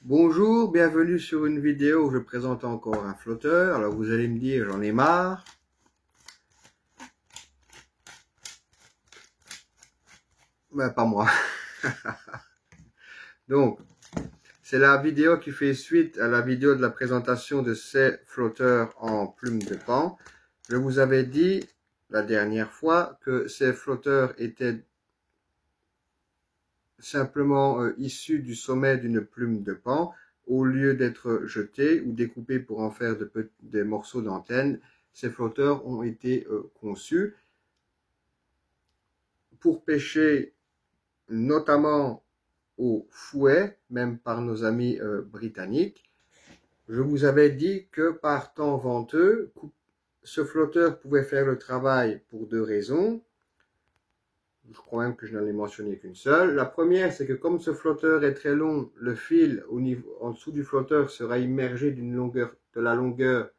Bonjour, bienvenue sur une vidéo où je présente encore un flotteur. Alors vous allez me dire, j'en ai marre. Ben pas moi. Donc, c'est la vidéo qui fait suite à la vidéo de la présentation de ces flotteurs en plume de pan. Je vous avais dit la dernière fois que ces flotteurs étaient simplement issus du sommet d'une plume de pan. Au lieu d'être jetés ou découpés pour en faire des morceaux d'antenne, ces flotteurs ont été conçus pour pêcher notamment au fouet, même par nos amis britanniques. Je vous avais dit que par temps venteux, ce flotteur pouvait faire le travail pour deux raisons. Je crois même que je n'en ai mentionné qu'une seule. La première, c'est que comme ce flotteur est très long, le fil en dessous du flotteur sera immergé de la longueur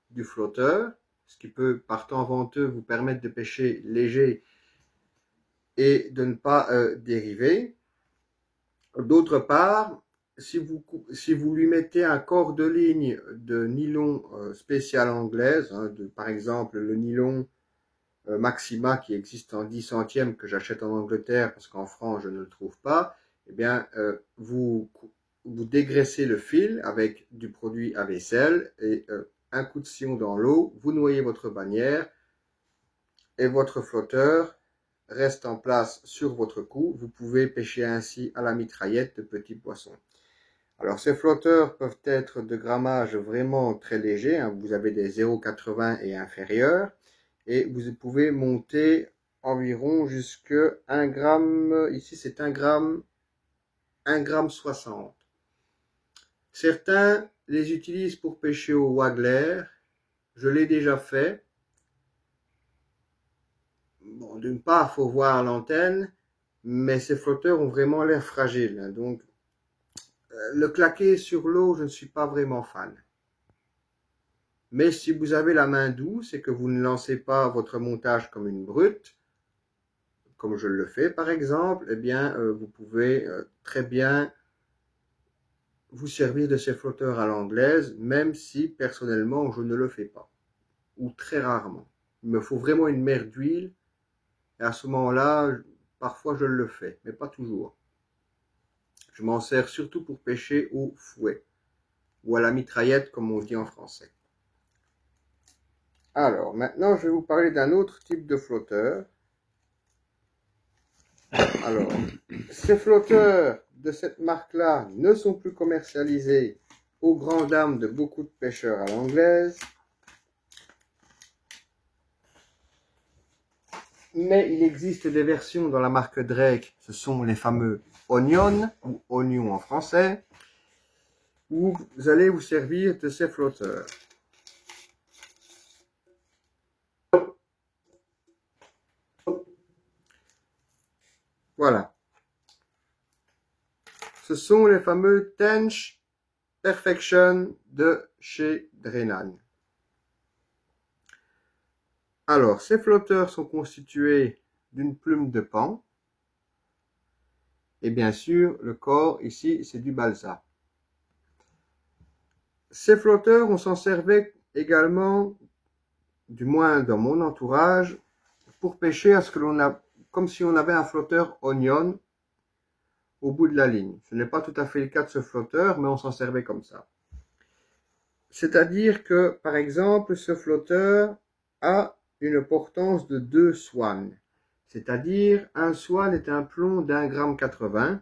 du flotteur, ce qui peut, par temps venteux, vous permettre de pêcher léger et de ne pas dériver. D'autre part, si vous lui mettez un corps de ligne de nylon spécial anglaise, par exemple le nylon Maxima qui existe en 10 centièmes que j'achète en Angleterre parce qu'en France je ne le trouve pas, eh bien vous dégraissez le fil avec du produit à vaisselle et un coup de sillon dans l'eau, vous noyez votre bannière et votre flotteur reste en place sur votre cou. Vous pouvez pêcher ainsi à la mitraillette de petits poissons. Alors ces flotteurs peuvent être de grammage vraiment très léger, vous avez des 0,80 et inférieurs, et vous pouvez monter environ jusqu'à 1 gramme, ici c'est 1 gramme 60. Certains les utilisent pour pêcher au waggler, je l'ai déjà fait. Bon, d'une part, il faut voir l'antenne, mais ces flotteurs ont vraiment l'air fragiles, donc le claquer sur l'eau, je ne suis pas vraiment fan. Mais si vous avez la main douce et que vous ne lancez pas votre montage comme une brute, comme je le fais par exemple, eh bien vous pouvez très bien vous servir de ces flotteurs à l'anglaise, même si personnellement je ne le fais pas, ou très rarement. Il me faut vraiment une mer d'huile, et à ce moment-là, parfois je le fais, mais pas toujours. Je m'en sers surtout pour pêcher au fouet, ou à la mitraillette comme on dit en français. Alors, maintenant, je vais vous parler d'un autre type de flotteur. Alors, ces flotteurs de cette marque-là ne sont plus commercialisés aux grandes dames de beaucoup de pêcheurs à l'anglaise. Mais il existe des versions dans la marque Drake, ce sont les fameux Onion, ou Oignon en français, où vous allez vous servir de ces flotteurs. Voilà. Ce sont les fameux Tench Perfection de chez Drenan. Alors, ces flotteurs sont constitués d'une plume de pan. Et bien sûr, le corps, ici, c'est du balsa. Ces flotteurs, on s'en servait également, du moins dans mon entourage, pour pêcher à ce que l'on a, comme si on avait un flotteur Onion au bout de la ligne. Ce n'est pas tout à fait le cas de ce flotteur, mais on s'en servait comme ça. C'est-à-dire que, par exemple, ce flotteur a une portance de 2 swan. C'est-à-dire, un swan est un plomb d'1 gramme 80.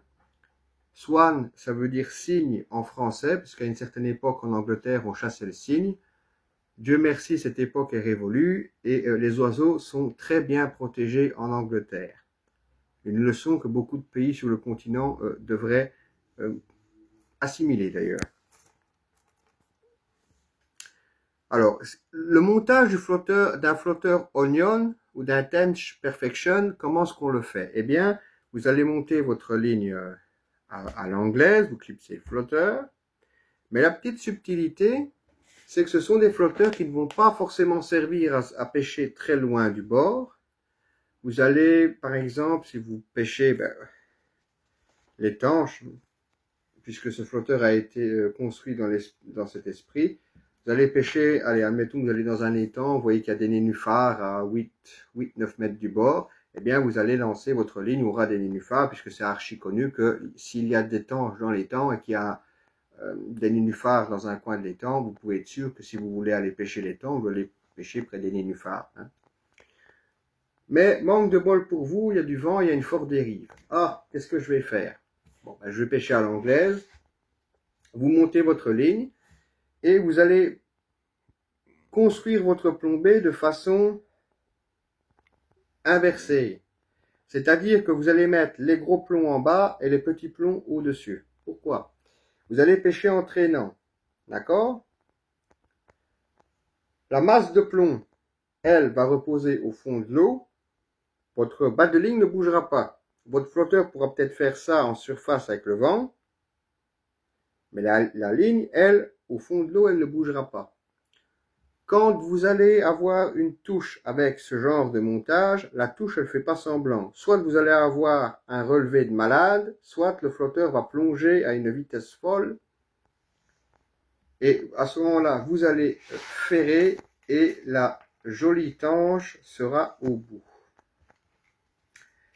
Swan, ça veut dire cygne en français, parce qu'à une certaine époque en Angleterre, on chassait le cygne. Dieu merci, cette époque est révolue et les oiseaux sont très bien protégés en Angleterre. Une leçon que beaucoup de pays sur le continent devraient assimiler d'ailleurs. Alors, le montage d'un flotteur Onion ou d'un Tench Perfection, comment est-ce qu'on le fait? Eh bien, vous allez monter votre ligne à l'anglaise, vous clipsez le flotteur, mais la petite subtilité, c'est que ce sont des flotteurs qui ne vont pas forcément servir à pêcher très loin du bord. Vous allez, par exemple, si vous pêchez les tanches, puisque ce flotteur a été construit dans cet esprit. Vous allez pêcher, allez, admettons que vous allez dans un étang, vous voyez qu'il y a des nénuphars à 8-9 mètres du bord, eh bien vous allez lancer votre ligne au ras des nénuphars, puisque c'est archi connu que s'il y a des tanges dans l'étang et qu'il y a des nénuphars dans un coin de l'étang, vous pouvez être sûr que si vous voulez aller pêcher l'étang, vous allez pêcher près des nénuphars. Hein. Mais manque de bol pour vous, il y a du vent, il y a une forte dérive. Ah, qu'est-ce que je vais faire? Bon, ben, je vais pêcher à l'anglaise. Vous montez votre ligne et vous allez construire votre plombée de façon inversée. C'est-à-dire que vous allez mettre les gros plombs en bas et les petits plombs au-dessus. Pourquoi? Vous allez pêcher en traînant. D'accord? La masse de plomb, elle, va reposer au fond de l'eau. Votre bas de ligne ne bougera pas. Votre flotteur pourra peut-être faire ça en surface avec le vent. Mais la ligne, elle, au fond de l'eau, elle ne bougera pas. Quand vous allez avoir une touche avec ce genre de montage, la touche, elle ne fait pas semblant. Soit vous allez avoir un relevé de malade, soit le flotteur va plonger à une vitesse folle. Et à ce moment-là, vous allez ferrer et la jolie tanche sera au bout.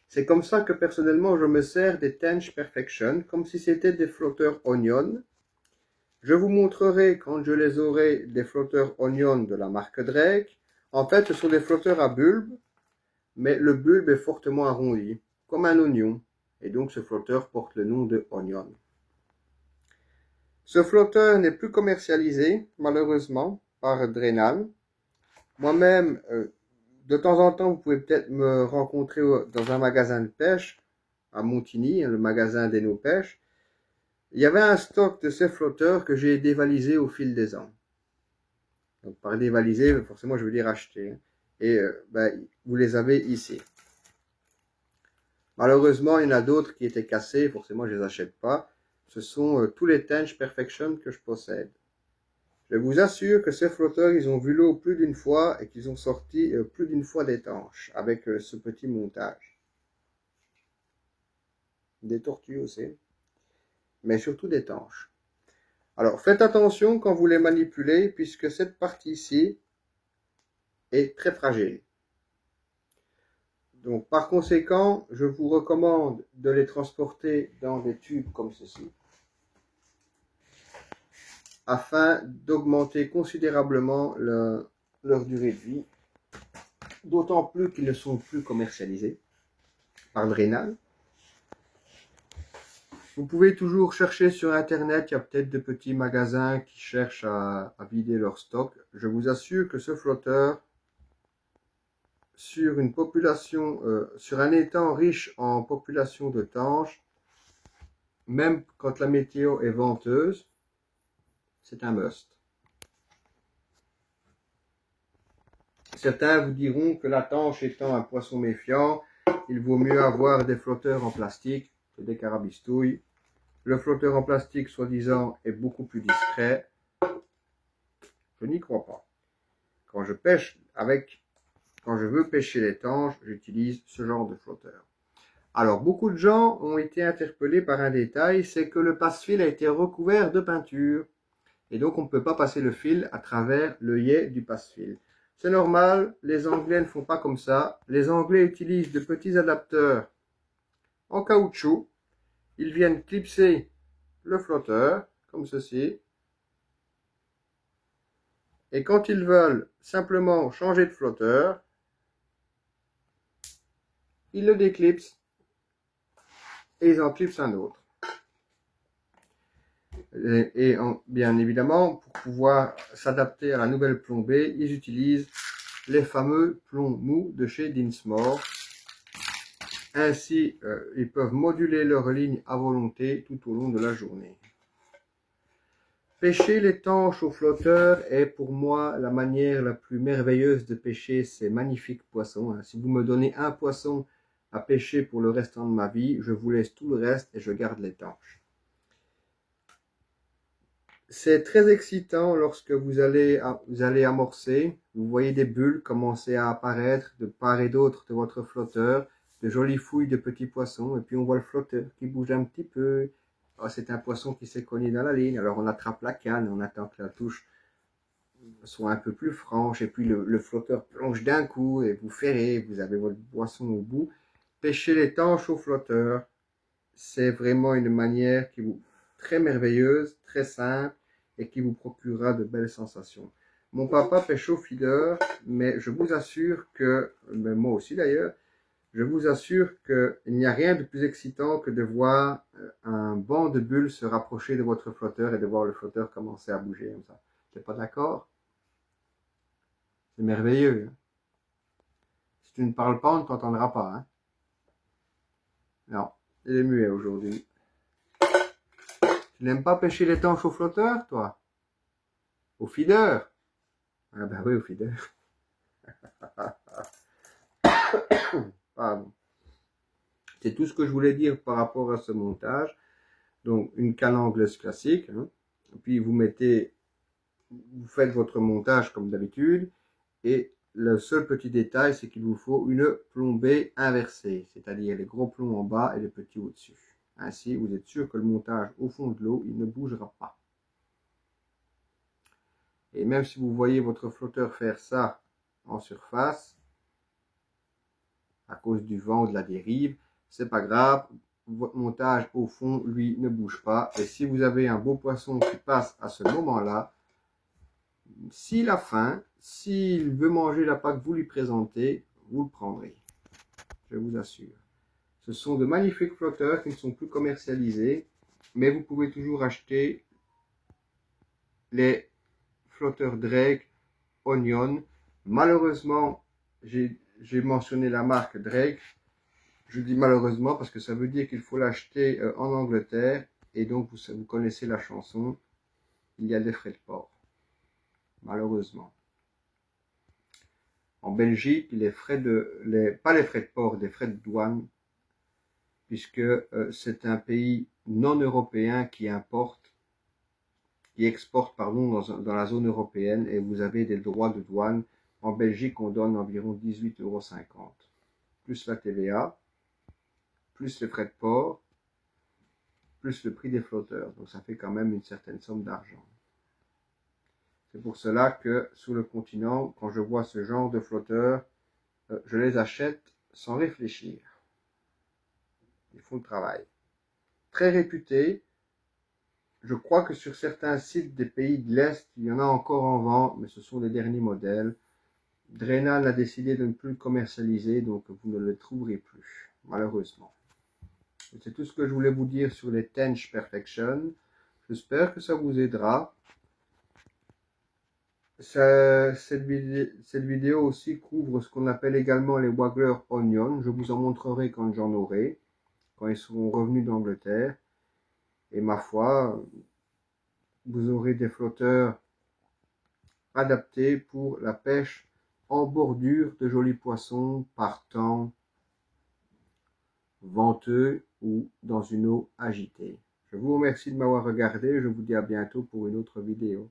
C'est comme ça que personnellement, je me sers des Tench Perfection, comme si c'était des flotteurs Onion. Je vous montrerai quand je les aurai des flotteurs Onion de la marque Drake. En fait, ce sont des flotteurs à bulbe, mais le bulbe est fortement arrondi, comme un oignon. Et donc ce flotteur porte le nom de Onion. Ce flotteur n'est plus commercialisé, malheureusement, par Drenal. Moi-même, de temps en temps, vous pouvez peut-être me rencontrer dans un magasin de pêche, à Montigny, le magasin d'Eno Pêche. Il y avait un stock de ces flotteurs que j'ai dévalisé au fil des ans. Donc, par dévaliser, forcément, je veux dire acheter. Et vous les avez ici. Malheureusement, il y en a d'autres qui étaient cassés. Forcément, je ne les achète pas. Ce sont tous les Tench Perfection que je possède. Je vous assure que ces flotteurs, ils ont vu l'eau plus d'une fois et qu'ils ont sorti plus d'une fois des tanches avec ce petit montage. Des tortues aussi. Mais surtout des tanches. Alors, faites attention quand vous les manipulez, puisque cette partie-ci est très fragile. Donc, par conséquent, je vous recommande de les transporter dans des tubes comme ceci, afin d'augmenter considérablement leur durée de vie, d'autant plus qu'ils ne sont plus commercialisés par Drenal. Vous pouvez toujours chercher sur internet, il y a peut-être de petits magasins qui cherchent à vider leur stock. Je vous assure que ce flotteur, sur une population, sur un étang riche en population de tanches, même quand la météo est venteuse, c'est un must. Certains vous diront que la tanche étant un poisson méfiant, il vaut mieux avoir des flotteurs en plastique que des carabistouilles. Le flotteur en plastique, soi-disant, est beaucoup plus discret. Je n'y crois pas. Quand je veux pêcher les tanches, j'utilise ce genre de flotteur. Alors, beaucoup de gens ont été interpellés par un détail, c'est que le passe-fil a été recouvert de peinture. Et donc, on ne peut pas passer le fil à travers l'œillet du passe-fil. C'est normal, les Anglais ne font pas comme ça. Les Anglais utilisent de petits adapteurs en caoutchouc. Ils viennent clipser le flotteur, comme ceci. Et quand ils veulent simplement changer de flotteur, ils le déclipsent et ils en clipsent un autre. Bien évidemment, pour pouvoir s'adapter à la nouvelle plombée, ils utilisent les fameux plombs mous de chez Dinsmore. Ainsi, ils peuvent moduler leur ligne à volonté tout au long de la journée. Pêcher les tanches au flotteur est pour moi la manière la plus merveilleuse de pêcher ces magnifiques poissons. Si vous me donnez un poisson à pêcher pour le restant de ma vie, je vous laisse tout le reste et je garde les tanches. C'est très excitant lorsque vous allez amorcer, vous voyez des bulles commencer à apparaître de part et d'autre de votre flotteur, de jolies fouilles de petits poissons, et puis on voit le flotteur qui bouge un petit peu, oh, c'est un poisson qui s'est cogné dans la ligne. Alors on attrape la canne, on attend que la touche soit un peu plus franche, et puis le flotteur plonge d'un coup, et vous ferrez, vous avez votre poisson au bout. Pêcher l'étanche au flotteur, c'est vraiment une manière qui vous très merveilleuse, très simple, et qui vous procurera de belles sensations. Mon papa pêche au feeder, mais je vous assure que, mais moi aussi d'ailleurs, je vous assure qu'il n'y a rien de plus excitant que de voir un banc de bulles se rapprocher de votre flotteur et de voir le flotteur commencer à bouger comme ça. T'es pas d'accord? C'est merveilleux. Hein? Si tu ne parles pas, on ne t'entendra pas. Hein? Non, il est muet aujourd'hui. Tu n'aimes pas pêcher l'étanche au flotteur, toi? Au feeder? Ah ben oui, au feeder. Pardon. C'est tout ce que je voulais dire par rapport à ce montage. Donc, une canne anglaise classique. Hein. Puis, vous faites votre montage comme d'habitude. Et le seul petit détail, c'est qu'il vous faut une plombée inversée. C'est-à-dire les gros plombs en bas et les petits au-dessus. Ainsi, vous êtes sûr que le montage au fond de l'eau, il ne bougera pas. Et même si vous voyez votre flotteur faire ça en surface, à cause du vent ou de la dérive, c'est pas grave, votre montage au fond, lui, ne bouge pas. Et si vous avez un beau poisson qui passe à ce moment-là, s'il a faim, s'il veut manger l'appât que vous lui présentez, vous le prendrez. Je vous assure. Ce sont de magnifiques flotteurs qui ne sont plus commercialisés, mais vous pouvez toujours acheter les flotteurs Drake Onion. Malheureusement, j'ai mentionné la marque Drake. Je dis malheureusement parce que ça veut dire qu'il faut l'acheter en Angleterre. Et donc, vous connaissez la chanson. Il y a des frais de port. Malheureusement. En Belgique, pas les frais de port, des frais de douane. Puisque c'est un pays non européen qui exporte, pardon, dans la zone européenne. Et vous avez des droits de douane. En Belgique, on donne environ 18,50 €. Plus la TVA. Plus les frais de port, plus le prix des flotteurs. Donc ça fait quand même une certaine somme d'argent. C'est pour cela que sur le continent, quand je vois ce genre de flotteurs, je les achète sans réfléchir. Ils font le travail. Très réputés. Je crois que sur certains sites des pays de l'Est, il y en a encore en vente, mais ce sont les derniers modèles. Drenal a décidé de ne plus le commercialiser, donc vous ne le trouverez plus, malheureusement. C'est tout ce que je voulais vous dire sur les Tench Perfection. J'espère que ça vous aidera. Cette vidéo aussi couvre ce qu'on appelle également les Waggler Onion. Je vous en montrerai quand j'en aurai, quand ils seront revenus d'Angleterre. Et ma foi, vous aurez des flotteurs adaptés pour la pêche en bordure de jolis poissons par temps venteux ou dans une eau agitée. Je vous remercie de m'avoir regardé. Je vous dis à bientôt pour une autre vidéo.